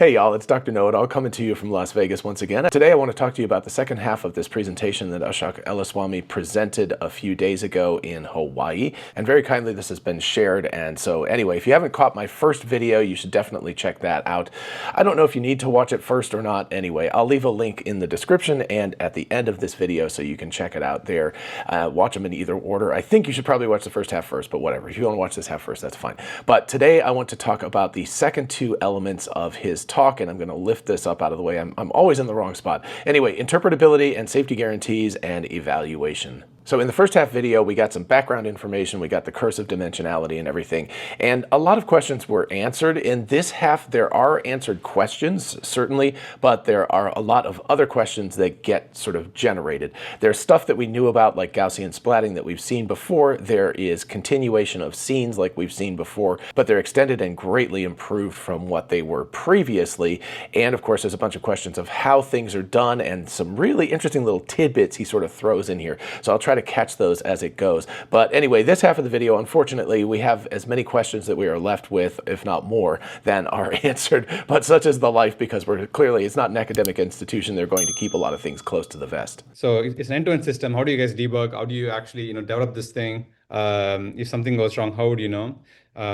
Hey y'all, it's Dr. Know-It-All coming to you from Las Vegas once again. Today I want to talk to you about the second half of this presentation that Ashok Elluswamy presented a few days ago in Hawaii. And very kindly this has been shared, and so anyway, if you haven't caught my first video, you should definitely check that out. I don't know if you need to watch it first or not anyway. I'll leave a link in the description and at the end of this video so you can check it out there. Watch them in either order. I think you should probably watch the first half first, but whatever. If you want to watch this half first, that's fine. But today I want to talk about the second two elements of his talk, and I'm going to lift this up out of the way. I'm always in the wrong spot. Anyway, interpretability and safety guarantees and evaluation. So in the first half video, we got some background information, we got the cursive dimensionality and everything, and a lot of questions were answered. In this half, there are answered questions, certainly, but there are a lot of other questions that get sort of generated. There's stuff that we knew about, like Gaussian splatting that we've seen before. There is continuation of scenes like we've seen before, but they're extended and greatly improved from what they were previously. And of course, there's a bunch of questions of how things are done and some really interesting little tidbits he sort of throws in here. So I'll try to catch those as it goes. But anyway, this half of the video, unfortunately, we have as many questions that we are left with, if not more, than are answered. But such is the life, because it's not an academic institution. They're going to keep a lot of things close to the vest. So it's an end-to-end system. How do you guys debug? How do you actually develop this thing? If something goes wrong, how would you know?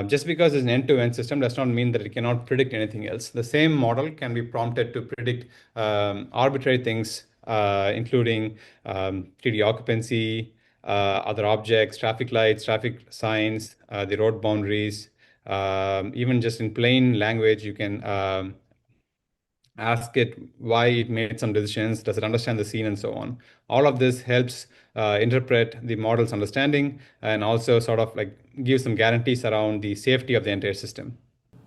Just because it's an end-to-end system does not mean that it cannot predict anything else. The same model can be prompted to predict arbitrary things, including 3D occupancy, other objects, traffic lights, traffic signs, the road boundaries. Even just in plain language, you can ask it why it made some decisions, does it understand the scene, and so on. All of this helps interpret the model's understanding and also sort of like give some guarantees around the safety of the entire system.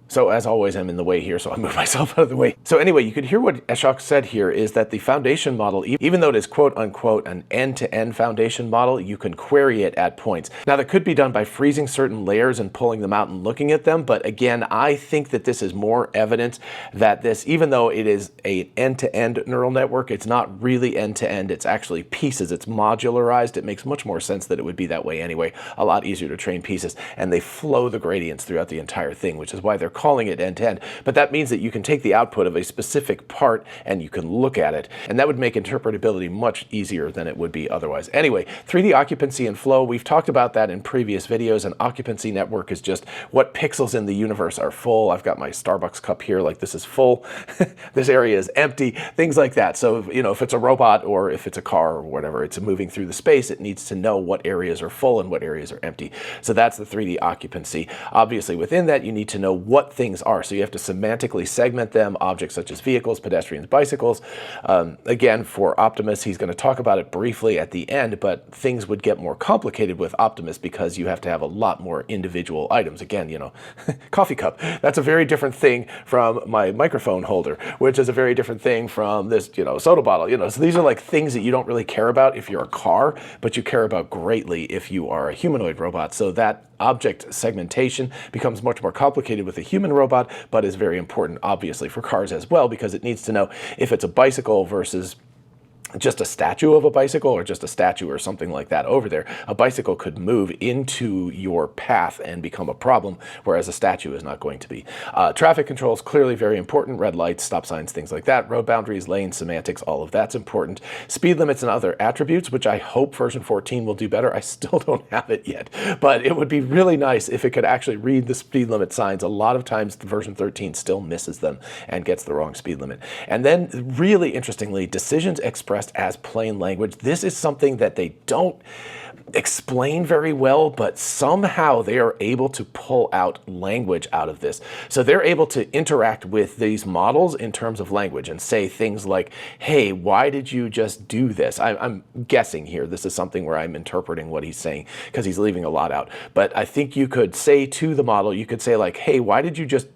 So as always, I'm in the way here, so I'll move myself out of the way. So anyway, you could hear what Ashok said here is that the foundation model, even though it is quote unquote an end-to-end foundation model, you can query it at points. Now that could be done by freezing certain layers and pulling them out and looking at them. But again, I think that this is more evidence that this, even though it is an end-to-end neural network, it's not really end-to-end. It's actually pieces. It's modularized. It makes much more sense that it would be that way anyway. A lot easier to train pieces. And they flow the gradients throughout the entire thing, which is why they're calling it end-to-end. But that means that you can take the output of a specific part and you can look at it. And that would make interpretability much easier than it would be otherwise. Anyway, 3D occupancy and flow, we've talked about that in previous videos. An occupancy network is just what pixels in the universe are full. I've got my Starbucks cup here, like this is full. This area is empty, things like that. So, if it's a robot or if it's a car or whatever, it's moving through the space, it needs to know what areas are full and what areas are empty. So that's the 3D occupancy. Obviously, within that, you need to know what things are. So you have to semantically segment them, objects such as vehicles, pedestrians, bicycles. Again, for Optimus, he's going to talk about it briefly at the end, but things would get more complicated with Optimus because you have to have a lot more individual items. Again, coffee cup, that's a very different thing from my microphone holder, which is a very different thing from this, soda bottle, so these are like things that you don't really care about if you're a car, but you care about greatly if you are a humanoid robot. So that object segmentation becomes much more complicated with a human robot, but is very important, obviously, for cars as well, because it needs to know if it's a bicycle versus just a statue of a bicycle or just a statue or something like that over there. A bicycle could move into your path and become a problem, whereas a statue is not going to be. Traffic control is clearly very important. Red lights, stop signs, things like that. Road boundaries, lane semantics, all of that's important. Speed limits and other attributes, which I hope version 14 will do better. I still don't have it yet, but it would be really nice if it could actually read the speed limit signs. A lot of times the version 13 still misses them and gets the wrong speed limit. And then really interestingly, decisions expressed as plain language. This is something that they don't explain very well, but somehow they are able to pull out language out of this. So they're able to interact with these models in terms of language and say things like, hey, why did you just do this? I'm guessing here. This is something where I'm interpreting what he's saying because he's leaving a lot out. But I think you could say to the model, you could say like, hey, why did you just,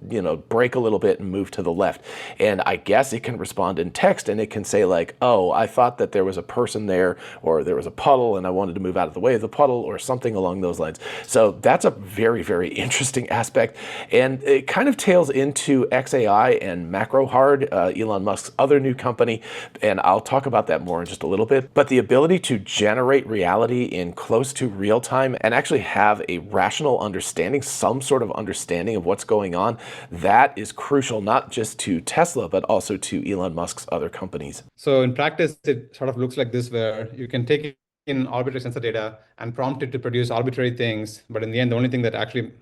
brake a little bit and move to the left? And I guess it can respond in text and it can say like, oh, I thought that there was a person there, or there was a puddle and I wanted to move out of the way of the puddle, or something along those lines. So that's a very, very interesting aspect. And it kind of tails into XAI and MacroHard, Elon Musk's other new company. And I'll talk about that more in just a little bit. But the ability to generate reality in close to real time and actually have a rational understanding, some sort of understanding of what's going on, that is crucial, not just to Tesla, but also to Elon Musk's other companies. So in practice, it sort of looks like this, where you can take in arbitrary sensor data and prompt it to produce arbitrary things. But in the end, the only thing that actually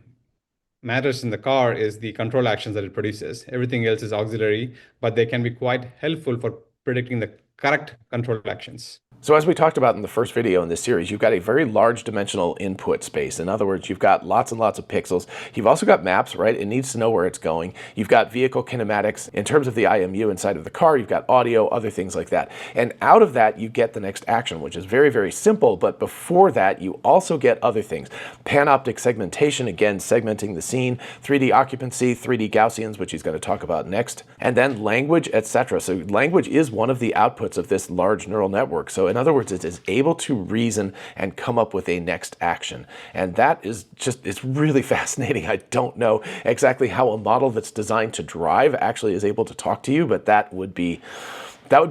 matters in the car is the control actions that it produces. Everything else is auxiliary, but they can be quite helpful for predicting the correct control actions. So as we talked about in the first video in this series, you've got a very large dimensional input space. In other words, you've got lots and lots of pixels. You've also got maps, right? It needs to know where it's going. You've got vehicle kinematics. In terms of the IMU inside of the car, you've got audio, other things like that. And out of that, you get the next action, which is very, very simple. But before that, you also get other things. Panoptic segmentation, again, segmenting the scene, 3D occupancy, 3D Gaussians, which he's going to talk about next, and then language, etc. So language is one of the outputs of this large neural network. So in other words, it is able to reason and come up with a next action. And that is just, it's really fascinating. I don't know exactly how a model that's designed to drive actually is able to talk to you, but that would be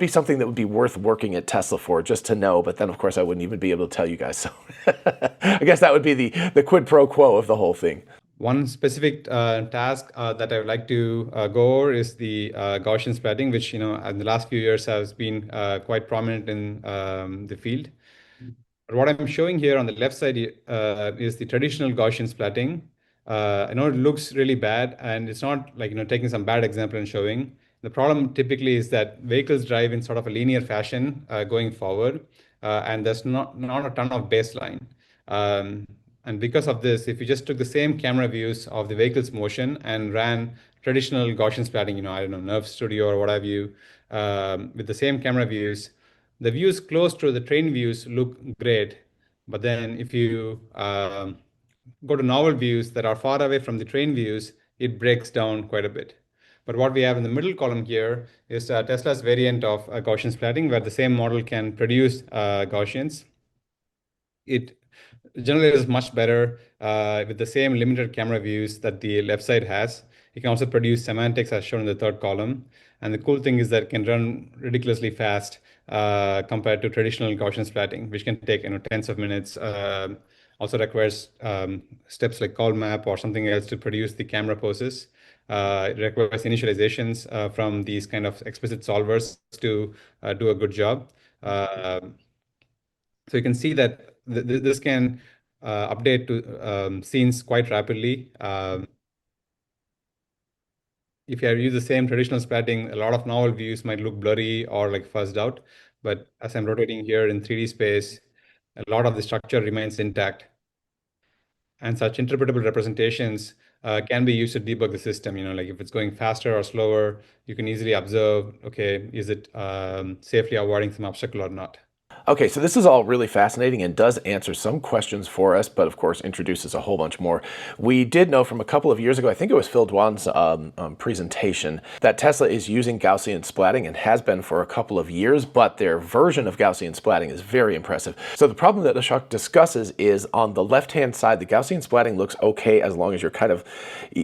something that would be worth working at Tesla for, just to know. But then, of course, I wouldn't even be able to tell you guys. So I guess that would be the quid pro quo of the whole thing. One specific task that I would like to go over is the Gaussian splatting, which, in the last few years has been quite prominent in the field. But what I'm showing here on the left side is the traditional Gaussian splatting. I know it looks really bad, and it's not like, taking some bad example and showing. The problem typically is that vehicles drive in sort of a linear fashion going forward, and there's not a ton of baseline. And because of this, if you just took the same camera views of the vehicle's motion and ran traditional Gaussian splatting, I don't know, Nerve Studio or what have you, with the same camera views, the views close to the train views look great. But then if you go to novel views that are far away from the train views, it breaks down quite a bit. But what we have in the middle column here is Tesla's variant of Gaussian splatting, where the same model can produce Gaussians. It generally is much better with the same limited camera views that the left side has. You can also produce semantics as shown in the third column. And the cool thing is that it can run ridiculously fast compared to traditional Gaussian splatting, which can take tens of minutes. Also requires steps like call map or something else to produce the camera poses. It requires initializations from these kind of explicit solvers to do a good job. So you can see that this can update to scenes quite rapidly. If you use the same traditional splatting, a lot of novel views might look blurry or like fuzzed out. But as I'm rotating here in 3D space, a lot of the structure remains intact. And such interpretable representations can be used to debug the system. Like if it's going faster or slower, you can easily observe, okay, is it safely avoiding some obstacle or not? Okay, so this is all really fascinating and does answer some questions for us, but of course introduces a whole bunch more. We did know from a couple of years ago, I think it was Phil Dwan's presentation, that Tesla is using Gaussian splatting and has been for a couple of years, but their version of Gaussian splatting is very impressive. So the problem that Ashok discusses is on the left-hand side, the Gaussian splatting looks okay as long as you're kind of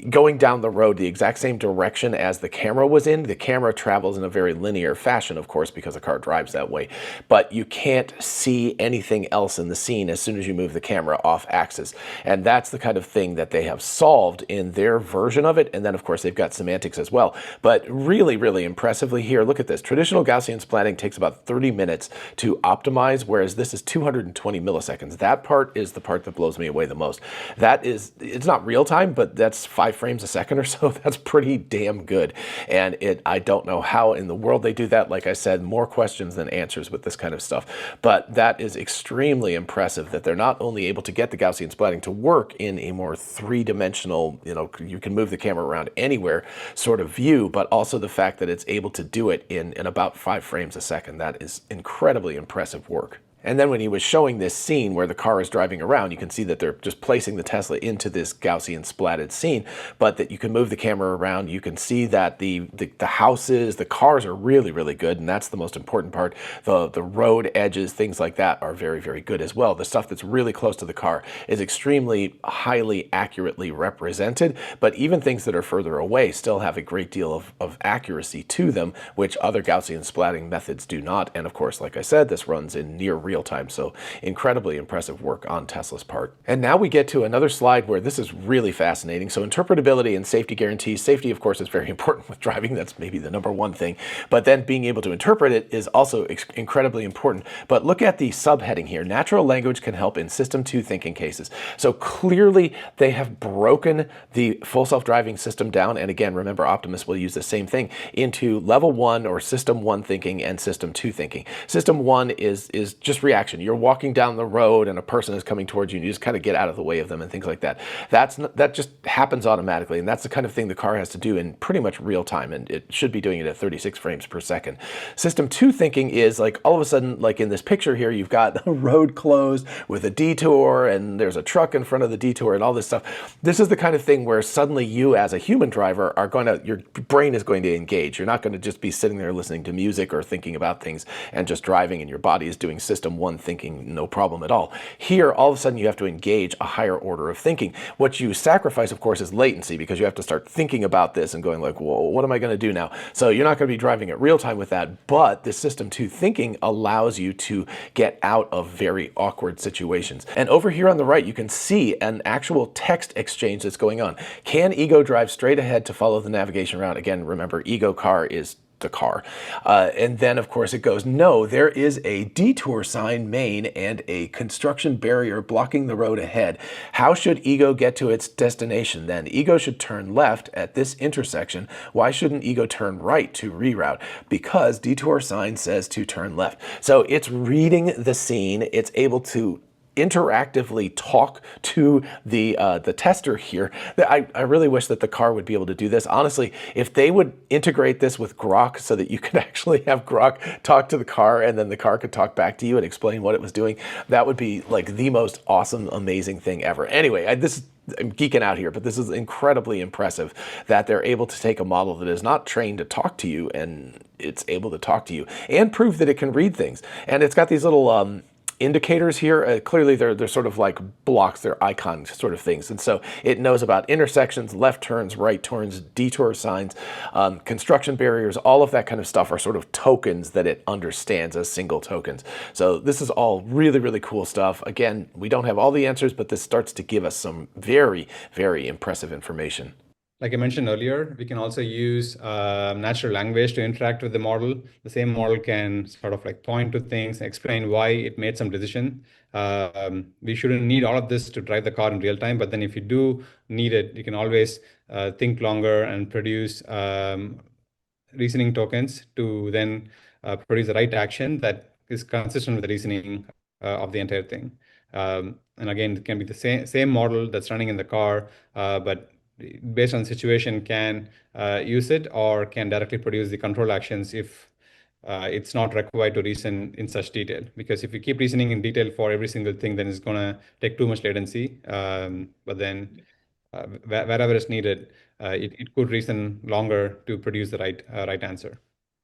going down the road the exact same direction as the camera was in. The camera travels in a very linear fashion, of course, because the car drives that way, but you can't see anything else in the scene as soon as you move the camera off axis. And that's the kind of thing that they have solved in their version of it. And then of course they've got semantics as well. But really, really impressively here, look at this. Traditional Gaussian splatting takes about 30 minutes to optimize, whereas this is 220 milliseconds. That part is the part that blows me away the most. That is, it's not real time, but that's 5 frames a second or so. That's pretty damn good. And I don't know how in the world they do that. Like I said, more questions than answers with this kind of stuff. But that is extremely impressive that they're not only able to get the Gaussian splatting to work in a more three-dimensional, you can move the camera around anywhere sort of view, but also the fact that it's able to do it in about 5 frames a second. That is incredibly impressive work. And then when he was showing this scene where the car is driving around, you can see that they're just placing the Tesla into this Gaussian splatted scene, but that you can move the camera around. You can see that the houses, the cars are really, really good, and that's the most important part. The road edges, things like that are very, very good as well. The stuff that's really close to the car is extremely highly accurately represented, but even things that are further away still have a great deal of accuracy to them, which other Gaussian splatting methods do not. And of course, like I said, this runs in near real time. So incredibly impressive work on Tesla's part. And now we get to another slide where this is really fascinating. So interpretability and safety guarantees. Safety, of course, is very important with driving. That's maybe the number one thing. But then being able to interpret it is also incredibly important. But look at the subheading here. Natural language can help in System 2 thinking cases. So clearly they have broken the full self-driving system down. And again, remember, Optimus will use the same thing into level 1 or System 1 thinking and System 2 thinking. System 1 is just reaction. You're walking down the road and a person is coming towards you and you just kind of get out of the way of them and things like that. That just happens automatically, and that's the kind of thing the car has to do in pretty much real time, and it should be doing it at 36 frames per second. System 2 thinking is like all of a sudden, like in this picture here, you've got a road closed with a detour and there's a truck in front of the detour and all this stuff. This is the kind of thing where suddenly you as a human driver are going to, your brain is going to engage. You're not going to just be sitting there listening to music or thinking about things and just driving, and your body is doing System 1 thinking, no problem at all. Here, all of a sudden, you have to engage a higher order of thinking. What you sacrifice, of course, is latency, because you have to start thinking about this and going like, well, what am I going to do now? So you're not going to be driving at real time with that, but the System 2 thinking allows you to get out of very awkward situations. And over here on the right, you can see an actual text exchange that's going on. Can Ego drive straight ahead to follow the navigation route? Again, remember, Ego car is the car. And then, of course, it goes, no, there is a detour sign main and a construction barrier blocking the road ahead. How should Ego get to its destination then? Ego should turn left at this intersection. Why shouldn't Ego turn right to reroute? Because detour sign says to turn left. So it's reading the scene. It's able to interactively talk to the tester here. I really wish that the car would be able to do this. Honestly, if they would integrate this with Grok so that you could actually have Grok talk to the car and then the car could talk back to you and explain what it was doing, that would be like the most awesome, amazing thing ever. Anyway, I'm geeking out here, but this is incredibly impressive that they're able to take a model that is not trained to talk to you, and it's able to talk to you and prove that it can read things. And it's got these little indicators here. Clearly they're sort of like blocks, they're icon sort of things. And so it knows about intersections, left turns, right turns, detour signs, construction barriers, all of that kind of stuff are sort of tokens that it understands as single tokens. So this is all really, really cool stuff. Again, we don't have all the answers, but this starts to give us some very, very impressive information. Like I mentioned earlier, we can also use natural language to interact with the model. The same model can sort of like point to things, explain why it made some decision. We shouldn't need all of this to drive the car in real time, but then if you do need it, you can always think longer and produce reasoning tokens to then produce the right action that is consistent with the reasoning of the entire thing. And again, it can be the same model that's running in the car, but based on the situation, can use it or can directly produce the control actions if it's not required to reason in such detail. Because if you keep reasoning in detail for every single thing, then it's going to take too much latency. But then wherever it's needed, it could reason longer to produce the right answer.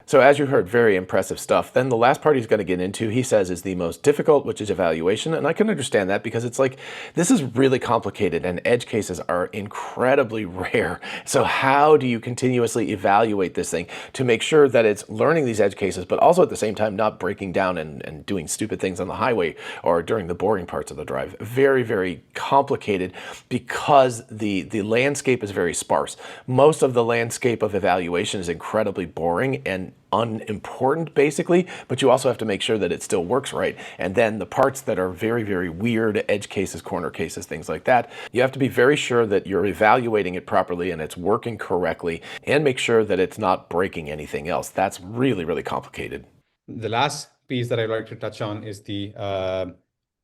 So as you heard, very impressive stuff. Then the last part he's going to get into, he says, is the most difficult, which is evaluation. And I can understand that because it's like, this is really complicated and edge cases are incredibly rare. So how do you continuously evaluate this thing to make sure that it's learning these edge cases, but also at the same time not breaking down and doing stupid things on the highway or during the boring parts of the drive? Very, very complicated because the landscape is very sparse. Most of the landscape of evaluation is incredibly boring and unimportant, basically, but you also have to make sure that it still works right. And then the parts that are very, very weird, edge cases, corner cases, things like that, you have to be very sure that you're evaluating it properly and it's working correctly, and make sure that it's not breaking anything else. That's really, really complicated. The last piece that I'd like to touch on is the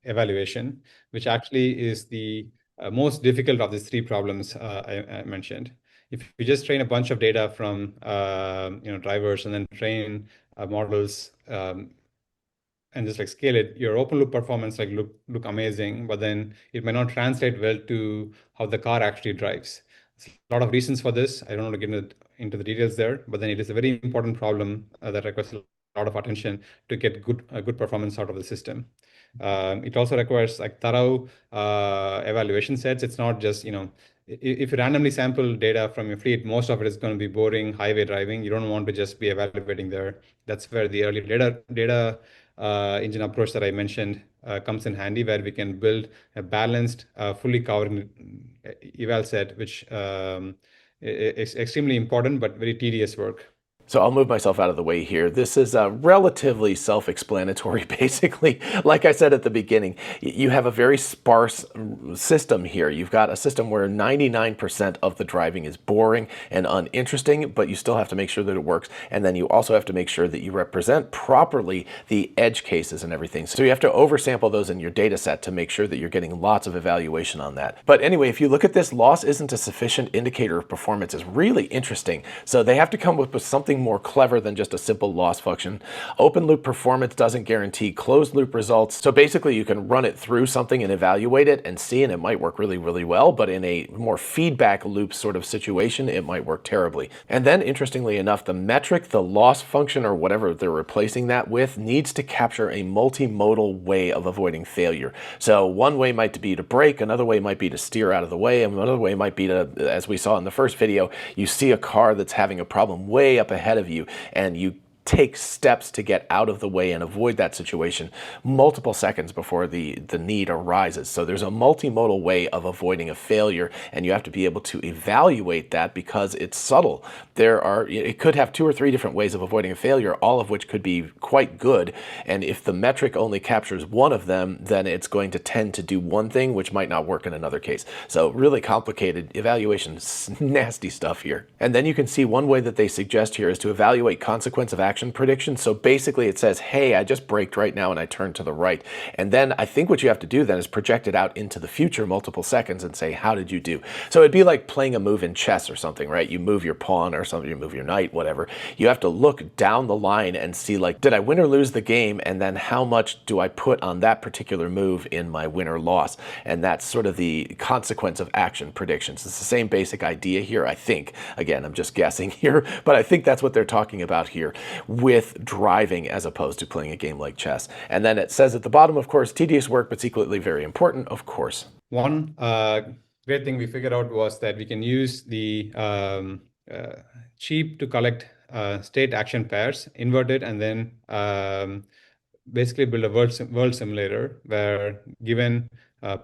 evaluation, which actually is the most difficult of these three problems I mentioned. If you just train a bunch of data from drivers and then train models and just like scale it, your open loop performance like look amazing, but then it might not translate well to how the car actually drives. There's a lot of reasons for this. I don't want to get into the details there, but then it is a very important problem that requires a lot of attention to get good performance out of the system. It also requires like thorough evaluation sets. It's not just, if you randomly sample data from your fleet, most of it is going to be boring highway driving. You don't want to just be evaluating there. That's where the early data engine approach that I mentioned comes in handy, where we can build a balanced, fully covered eval set, which is extremely important but very tedious work. So I'll move myself out of the way here. This is relatively self-explanatory, basically. Like I said at the beginning, you have a very sparse system here. You've got a system where 99% of the driving is boring and uninteresting, but you still have to make sure that it works. And then you also have to make sure that you represent properly the edge cases and everything. So you have to oversample those in your data set to make sure that you're getting lots of evaluation on that. But anyway, if you look at this, loss isn't a sufficient indicator of performance is really interesting. So they have to come up with something more clever than just a simple loss function. Open loop performance doesn't guarantee closed loop results. So basically you can run it through something and evaluate it and see, and it might work really, really well, but in a more feedback loop sort of situation, it might work terribly. And then interestingly enough, the metric, the loss function or whatever they're replacing that with needs to capture a multimodal way of avoiding failure. So one way might be to brake, another way might be to steer out of the way, and another way might be to, as we saw in the first video, you see a car that's having a problem way up ahead of you and you take steps to get out of the way and avoid that situation multiple seconds before the need arises. So there's a multimodal way of avoiding a failure, and you have to be able to evaluate that because it's subtle. It could have 2 or 3 different ways of avoiding a failure, all of which could be quite good. And if the metric only captures one of them, then it's going to tend to do one thing, which might not work in another case. So really complicated evaluation, nasty stuff here. And then you can see one way that they suggest here is to evaluate consequence of action prediction. So basically it says, hey, I just braked right now and I turned to the right. And then I think what you have to do then is project it out into the future multiple seconds and say, how did you do? So it'd be like playing a move in chess or something, right? You move your pawn or something, you move your knight, whatever. You have to look down the line and see, like, did I win or lose the game? And then how much do I put on that particular move in my win or loss? And that's sort of the consequence of action predictions. It's the same basic idea here, I think. Again, I'm just guessing here, but I think that's what they're talking about here with driving as opposed to playing a game like chess. And then it says at the bottom, of course, tedious work, but secretly very important, of course. One great thing we figured out was that we can use the cheap to collect state action pairs, invert it, and then basically build a world simulator where given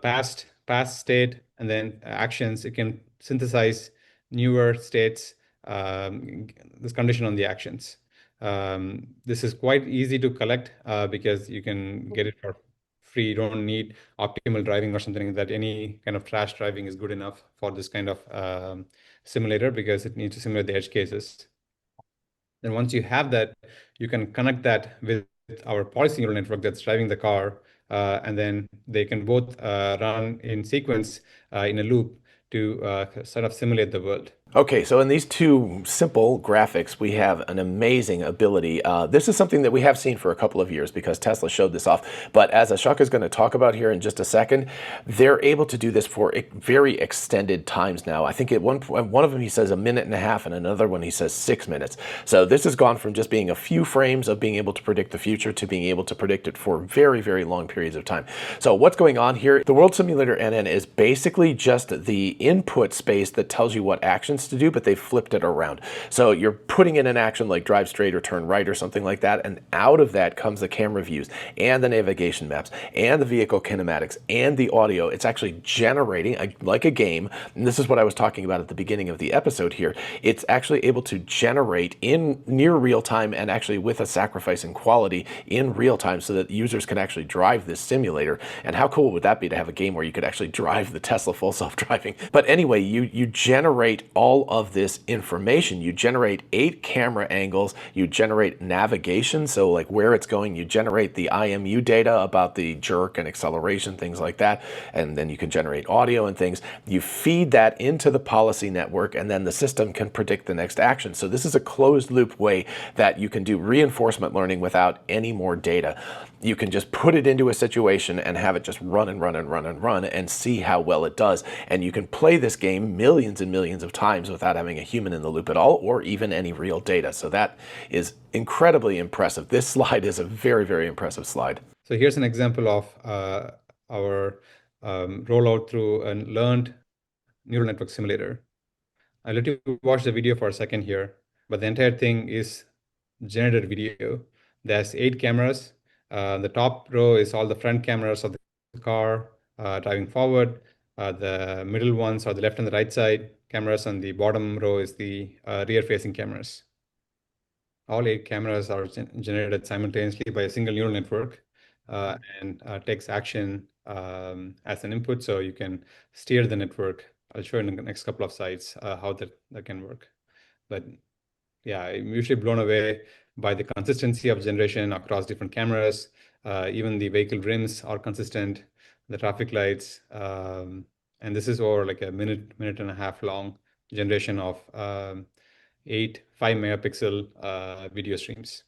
past state and then actions, it can synthesize newer states, this condition on the actions. This is quite easy to collect because you can get it for free. You don't need optimal driving or something like that. Any kind of trash driving is good enough for this kind of simulator because it needs to simulate the edge cases. Then once you have that, you can connect that with our policy neural network that's driving the car, and then they can both run in sequence in a loop to sort of simulate the world. Okay, so in these two simple graphics, we have an amazing ability. This is something that we have seen for a couple of years because Tesla showed this off. But as Ashok is going to talk about here in just a second, they're able to do this for very extended times now. I think at one of them he says 1.5 minutes, and another one he says 6 minutes. So this has gone from just being a few frames of being able to predict the future to being able to predict it for very, very long periods of time. So what's going on here? The World Simulator NN is basically just the input space that tells you what actions to do, but they've flipped it around. So you're putting in an action like drive straight or turn right or something like that, and out of that comes the camera views and the navigation maps and the vehicle kinematics and the audio. It's actually generating like a game, and this is what I was talking about at the beginning of the episode here. It's actually able to generate in near real time and actually with a sacrifice in quality in real time so that users can actually drive this simulator. And how cool would that be to have a game where you could actually drive the Tesla full self-driving? But anyway, you generate all all of this information. You generate 8 camera angles, you generate navigation, so like where it's going, you generate the IMU data about the jerk and acceleration, things like that, and then you can generate audio and things. You feed that into the policy network, and then the system can predict the next action. So this is a closed loop way that you can do reinforcement learning without any more data. You can just put it into a situation and have it just run and run and run and run and see how well it does. And you can play this game millions and millions of times without having a human in the loop at all, or even any real data. So that is incredibly impressive. This slide is a very, very impressive slide. So here's an example of our rollout through a learned neural network simulator. I'll let you watch the video for a second here, but the entire thing is generated video. There's 8 cameras. The top row is all the front cameras of the car driving forward. The middle ones are the left and the right side cameras, and the bottom row is the rear-facing cameras. All 8 cameras are generated simultaneously by a single neural network and takes action as an input, so you can steer the network. I'll show you in the next couple of slides how that can work. But yeah, I'm usually blown away by the consistency of generation across different cameras. Even the vehicle rims are consistent, the traffic lights, and this is over like a minute and a half long generation of 8 5-megapixel video streams.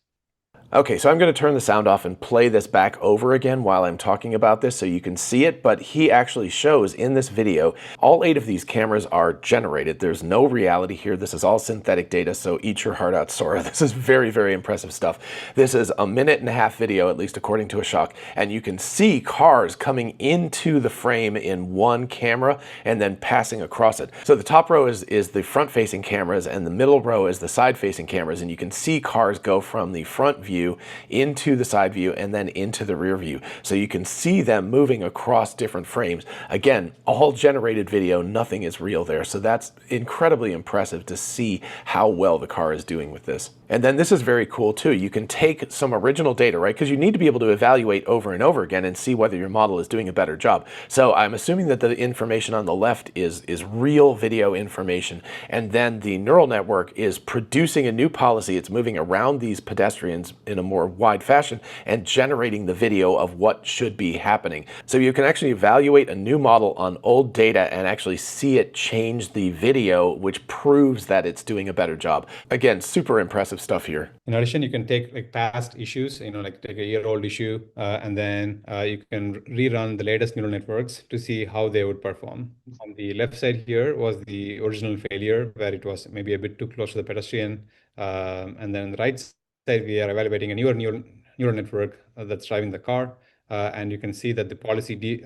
Okay, so I'm going to turn the sound off and play this back over again while I'm talking about this so you can see it, but he actually shows in this video all 8 of these cameras are generated. There's no reality here. This is all synthetic data, so eat your heart out, Sora. This is very, very impressive stuff. This is a minute and a half video, at least according to Ashok, and you can see cars coming into the frame in one camera and then passing across it. So the top row is the front-facing cameras, and the middle row is the side-facing cameras, and you can see cars go from the front view into the side view and then into the rear view. So you can see them moving across different frames. Again, all generated video, nothing is real there. So that's incredibly impressive to see how well the car is doing with this. And then this is very cool too. You can take some original data, right? Because you need to be able to evaluate over and over again and see whether your model is doing a better job. So I'm assuming that the information on the left is real video information. And then the neural network is producing a new policy. It's moving around these pedestrians in a more wide fashion and generating the video of what should be happening. So you can actually evaluate a new model on old data and actually see it change the video, which proves that it's doing a better job. Again, super impressive stuff here. In addition, you can take like past issues, like take a year-old issue, and then you can rerun the latest neural networks to see how they would perform. On the left side here was the original failure, where it was maybe a bit too close to the pedestrian. And then on the right side, we are evaluating a newer neural network that's driving the car. And you can see that the policy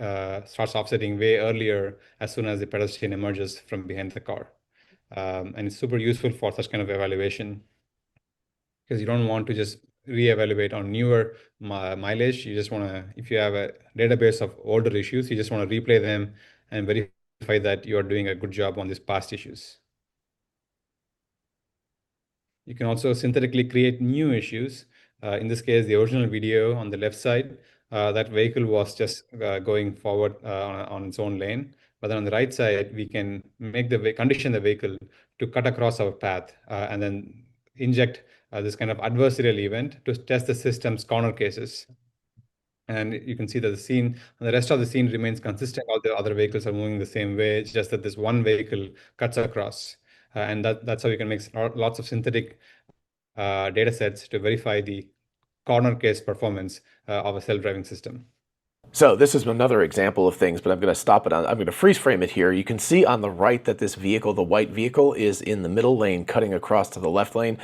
starts offsetting way earlier as soon as the pedestrian emerges from behind the car. And it's super useful for such kind of evaluation, because you don't want to just reevaluate on newer mileage. You just want to, if you have a database of older issues, you just want to replay them and verify that you are doing a good job on these past issues. You can also synthetically create new issues. In this case, the original video on the left side, that vehicle was just going forward on its own lane. But then on the right side, we can make condition the vehicle to cut across our path and then inject this kind of adversarial event to test the system's corner cases. And you can see that the rest of the scene remains consistent. All the other vehicles are moving the same way. It's just that this one vehicle cuts across. And that's how you can make lots of synthetic data sets to verify the corner case performance of a self-driving system. So this is another example of things, but I'm going to stop it. I'm going to freeze frame it here. You can see on the right that this vehicle, the white vehicle, is in the middle lane cutting across to the left lane.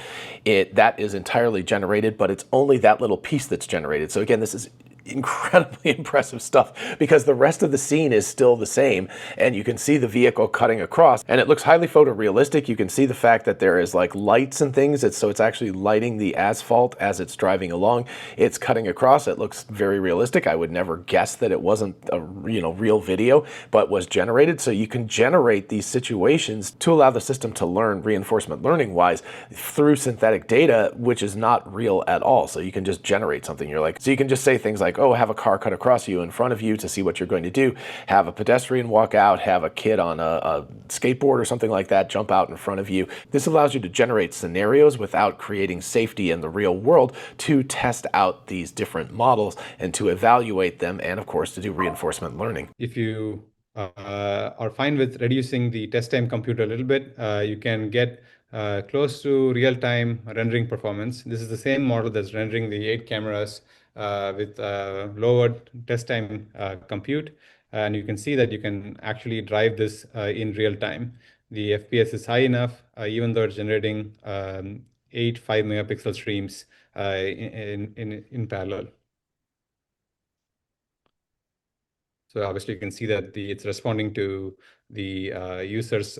That is entirely generated, but it's only that little piece that's generated. So again, this is incredibly impressive stuff because the rest of the scene is still the same, and you can see the vehicle cutting across, and it looks highly photorealistic. You can see the fact that there is like lights and things, so it's actually lighting the asphalt as it's driving along. It's cutting across. It looks very realistic. I would never guess that it wasn't a real video, but was generated. So you can generate these situations to allow the system to learn reinforcement learning wise through synthetic data, which is not real at all. So you can just generate something. So you can just say things like, like, oh, have a car cut across you in front of you to see what you're going to do, have a pedestrian walk out, have a kid on a skateboard or something like that jump out in front of you. This allows you to generate scenarios without creating safety in the real world to test out these different models and to evaluate them, and of course to do reinforcement learning. If you are fine with reducing the test time compute a little bit, you can get close to real-time rendering performance. This is the same model that's rendering the 8 cameras with lowered test time compute. And you can see that you can actually drive this in real time. The FPS is high enough, even though it's generating 8 5-megapixel streams in parallel. So obviously you can see that it's responding to the user's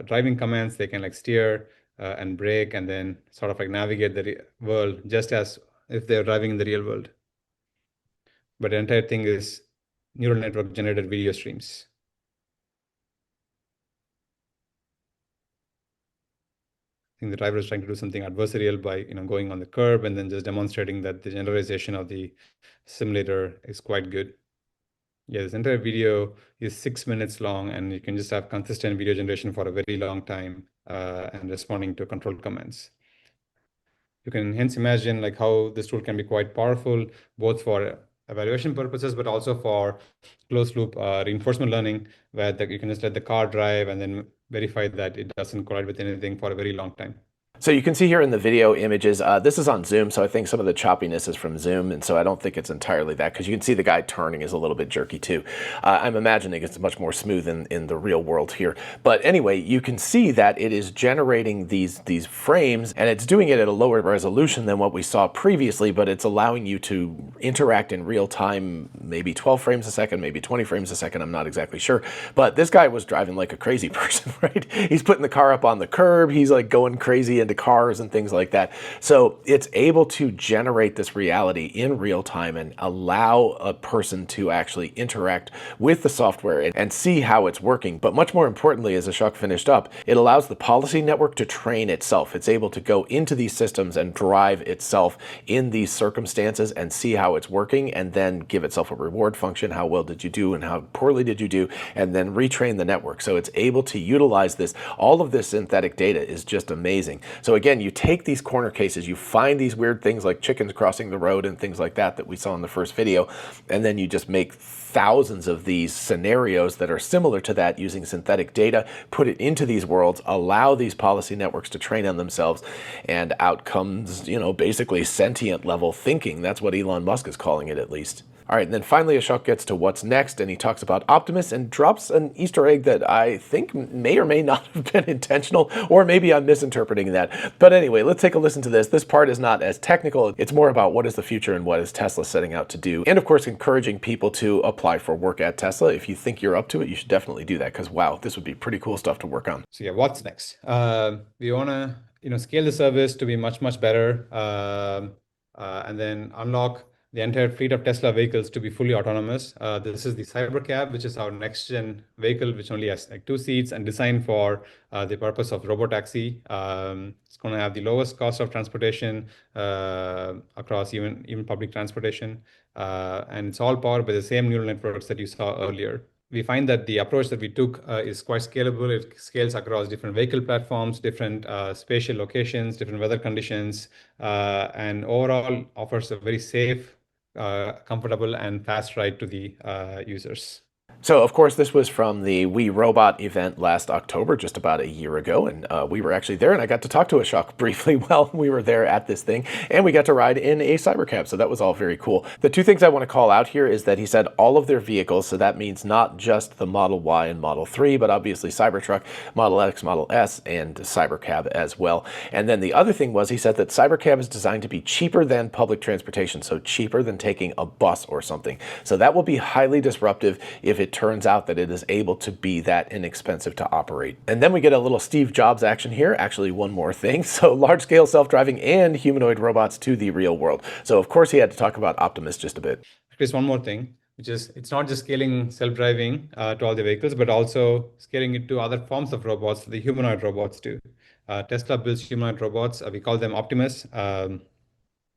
driving commands. They can like steer and brake and then sort of like navigate the world just as if they're driving in the real world. But the entire thing is neural network generated video streams. I think the driver is trying to do something adversarial by going on the curb and then just demonstrating that the generalization of the simulator is quite good. Yeah, this entire video is 6 minutes long, and you can just have consistent video generation for a very long time and responding to control commands. You can hence imagine like how this tool can be quite powerful, both for evaluation purposes, but also for closed loop reinforcement learning, where you can just let the car drive and then verify that it doesn't collide with anything for a very long time. So you can see here in the video images, this is on Zoom, so I think some of the choppiness is from Zoom, and so I don't think it's entirely that, because you can see the guy turning is a little bit jerky too. I'm imagining it's much more smooth in the real world here. But anyway, you can see that it is generating these frames, and it's doing it at a lower resolution than what we saw previously, but it's allowing you to interact in real time, maybe 12 frames a second, maybe 20 frames a second, I'm not exactly sure. But this guy was driving like a crazy person, right? He's putting the car up on the curb, he's like going crazy into cars and things like that. So it's able to generate this reality in real time and allow a person to actually interact with the software and see how it's working. But much more importantly, as Ashok finished up, it allows the policy network to train itself. It's able to go into these systems and drive itself in these circumstances and see how it's working, and then give itself a reward function. How well did you do and how poorly did you do? And then retrain the network. So it's able to utilize this. All of this synthetic data is just amazing. So again, you take these corner cases, you find these weird things like chickens crossing the road and things like that we saw in the first video, and then you just make thousands of these scenarios that are similar to that using synthetic data, put it into these worlds, allow these policy networks to train on themselves, and out comes, basically sentient level thinking. That's what Elon Musk is calling it, at least. All right, and then finally Ashok gets to what's next, and he talks about Optimus and drops an Easter egg that I think may or may not have been intentional, or maybe I'm misinterpreting that. But anyway, let's take a listen to this. This part is not as technical. It's more about what is the future and what is Tesla setting out to do. And of course, encouraging people to apply for work at Tesla. If you think you're up to it, you should definitely do that, because wow, this would be pretty cool stuff to work on. So yeah, what's next? We want to scale the service to be much, much better, and then unlock the entire fleet of Tesla vehicles to be fully autonomous. This is the Cybercab, which is our next gen vehicle, which only has like 2 seats and designed for the purpose of robotaxi. It's going to have the lowest cost of transportation across even public transportation. And it's all powered by the same neural networks that you saw earlier. We find that the approach that we took is quite scalable. It scales across different vehicle platforms, different spatial locations, different weather conditions, and overall offers a very safe, comfortable, and fast ride to the users. So, of course, this was from the We Robot event last October, just about a year ago, and we were actually there, and I got to talk to Ashok briefly while we were there at this thing, and we got to ride in a Cybercab, so that was all very cool. The 2 things I want to call out here is that he said all of their vehicles, so that means not just the Model Y and Model 3, but obviously Cybertruck, Model X, Model S, and Cybercab as well. And then the other thing was he said that Cybercab is designed to be cheaper than public transportation, so cheaper than taking a bus or something. So that will be highly disruptive if it turns out that it is able to be that inexpensive to operate. And then we get a little Steve Jobs action here. Actually, one more thing. So large-scale self-driving and humanoid robots to the real world. So of course he had to talk about Optimus just a bit. There's one more thing, which is it's not just scaling self-driving to all the vehicles, but also scaling it to other forms of robots, the humanoid robots too. Tesla builds humanoid robots. We call them Optimus.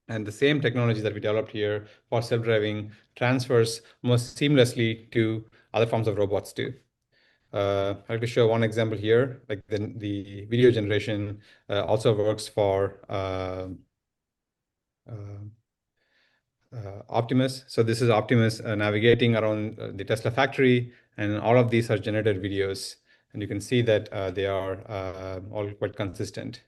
And the same technology that we developed here for self-driving transfers most seamlessly to other forms of robots too. I'd like to show one example here, like the video generation also works for Optimus. So this is Optimus navigating around the Tesla factory, and all of these are generated videos. And you can see that they are all quite consistent.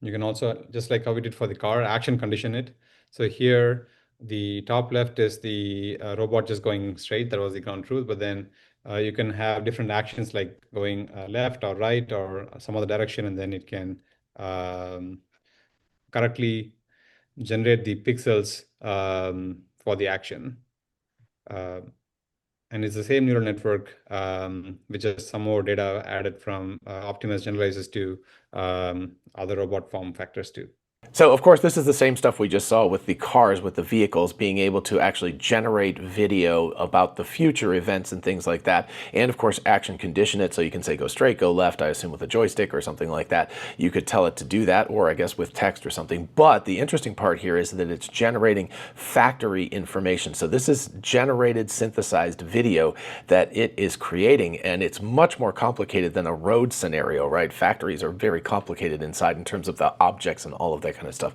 You can also, just like how we did for the car, action condition it. So here, the top left is the robot just going straight. That was the ground truth. But then you can have different actions like going left or right or some other direction, and then it can correctly generate the pixels for the action. And it's the same neural network, which has some more data added from Optimus generalizes to other robot form factors too. So, of course, this is the same stuff we just saw with the cars, with the vehicles, being able to actually generate video about the future events and things like that. And, of course, action condition it. So you can say go straight, go left, I assume with a joystick or something like that. You could tell it to do that, or I guess with text or something. But the interesting part here is that it's generating factory information. So this is generated, synthesized video that it is creating. And it's much more complicated than a road scenario, right? Factories are very complicated inside in terms of the objects and all of that kind of stuff.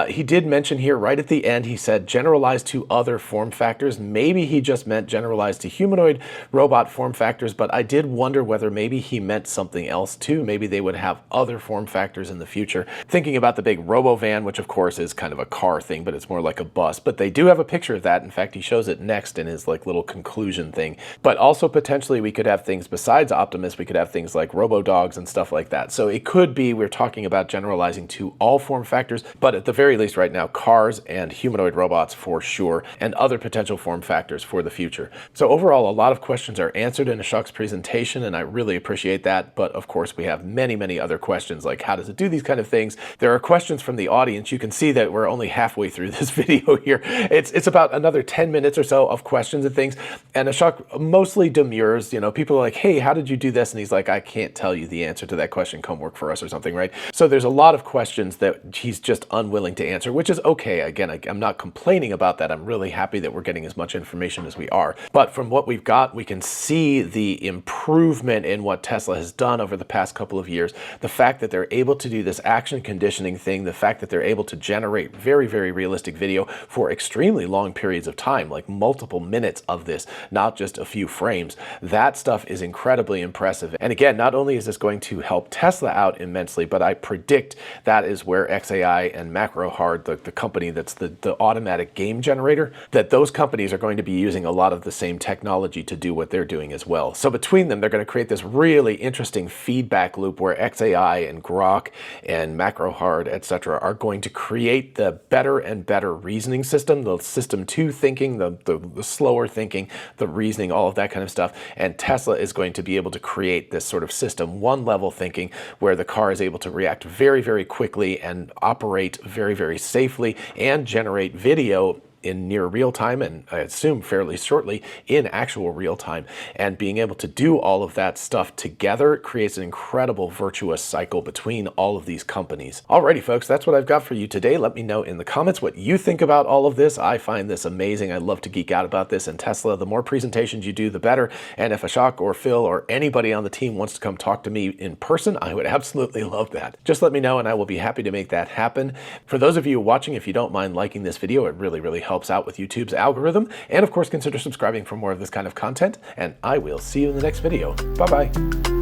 He did mention here right at the end, he said generalized to other form factors. Maybe he just meant generalized to humanoid robot form factors, but I did wonder whether maybe he meant something else too. Maybe they would have other form factors in the future. Thinking about the big robo-van, which of course is kind of a car thing, but it's more like a bus. But they do have a picture of that. In fact, he shows it next in his like little conclusion thing. But also potentially we could have things besides Optimus. We could have things like robo-dogs and stuff like that. So it could be we're talking about generalizing to all form factors, but at the very least right now, cars and humanoid robots for sure, and other potential form factors for the future. So overall, a lot of questions are answered in Ashok's presentation, and I really appreciate that. But of course, we have many, many other questions, like how does it do these kind of things? There are questions from the audience. You can see that we're only halfway through this video here. It's about another 10 minutes or so of questions and things, and Ashok mostly demurs. You know, people are like, hey, how did you do this? And he's like, I can't tell you the answer to that question. Come work for us or something, right? So there's a lot of questions that he's just unwilling to answer, which is okay. Again, I'm not complaining about that. I'm really happy that we're getting as much information as we are. But from what we've got, we can see the improvement in what Tesla has done over the past couple of years. The fact that they're able to do this action conditioning thing, the fact that they're able to generate very, very realistic video for extremely long periods of time, like multiple minutes of this, not just a few frames. That stuff is incredibly impressive. And again, not only is this going to help Tesla out immensely, but I predict that is where XAI and MacroHard, the company that's the automatic game generator, that those companies are going to be using a lot of the same technology to do what they're doing as well. So between them, they're going to create this really interesting feedback loop where XAI and Grok and MacroHard, etc., are going to create the better and better reasoning system, the system 2 thinking, the slower thinking, the reasoning, all of that kind of stuff. And Tesla is going to be able to create this sort of system 1 level thinking where the car is able to react very, very quickly and operate very, very safely and generate video in near real time, and I assume fairly shortly in actual real time. And being able to do all of that stuff together creates an incredible virtuous cycle between all of these companies. Alrighty folks, that's what I've got for you today. Let me know in the comments what you think about all of this. I find this amazing. I love to geek out about this, and Tesla, the more presentations you do, the better. And if Ashok or Phil or anybody on the team wants to come talk to me in person, I would absolutely love that. Just let me know and I will be happy to make that happen. For those of you watching, if you don't mind liking this video, it really, really helps out with YouTube's algorithm. And of course, consider subscribing for more of this kind of content, and I will see you in the next video. Bye-bye.